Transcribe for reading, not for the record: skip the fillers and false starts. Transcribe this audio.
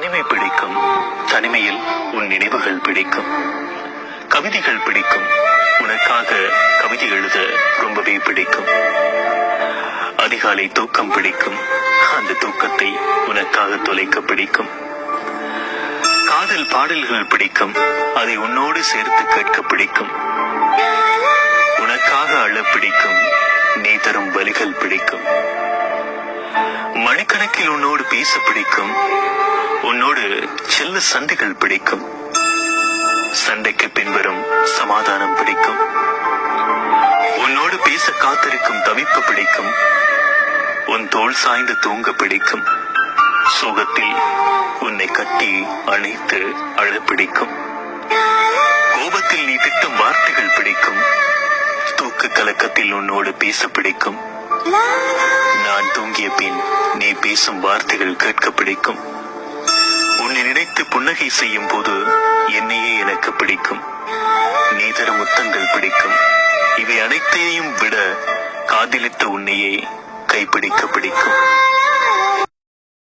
தனிமை பிடிக்கும், தனிமையில் உன் நினைவுகள் பிடிக்கும். கவிதைகள் பிடிக்கும், உனக்காக கவிதை எழுத ரொம்பவே பிடிக்கும். அதிகாலை தூக்கம் பிடிக்கும், அந்த தூக்கத்தை உனக்காக தொலைக்க பிடிக்கும். காதல் பாடல்கள் பிடிக்கும், அதை உன்னோடு சேர்த்து கேட்க பிடிக்கும். உனக்காக அழ பிடிக்கும், நீ தரும் வலிகள் பிடிக்கும். மணிக்கணக்கில் உன்னோடு பேச பிடிக்கும், உன்னோடு செல்ல சண்டைகள் பிடிக்கும். சண்டைக்கு பின்வரும் சமாதானம் பிடிக்கும். உன்னோடு பேச காத்திருக்கும் தவிப்பு பிடிக்கும். உன் தோள் சாய்ந்து தூங்க பிடிக்கும். சோகத்தில் உன்னை கட்டி அணைத்து அழ பிடிக்கும். கோபத்தில் நீ திட்டும் வார்த்தைகள் பிடிக்கும். தூக்க கலக்கத்தில் உன்னோடு பேச பிடிக்கும். நான் தூங்கிய பின் நீ பேசும் வார்த்தைகள் கேட்க பிடிக்கும். உன்னை நினைத்து புன்னகை செய்யும் போது என்னையே எனக்கு பிடிக்கும். நீ தரும் முத்தங்கள் பிடிக்கும். இவை அனைத்தையும் விட காதலித்த உன்னையே கைப்பிடிக்க பிடிக்கும்.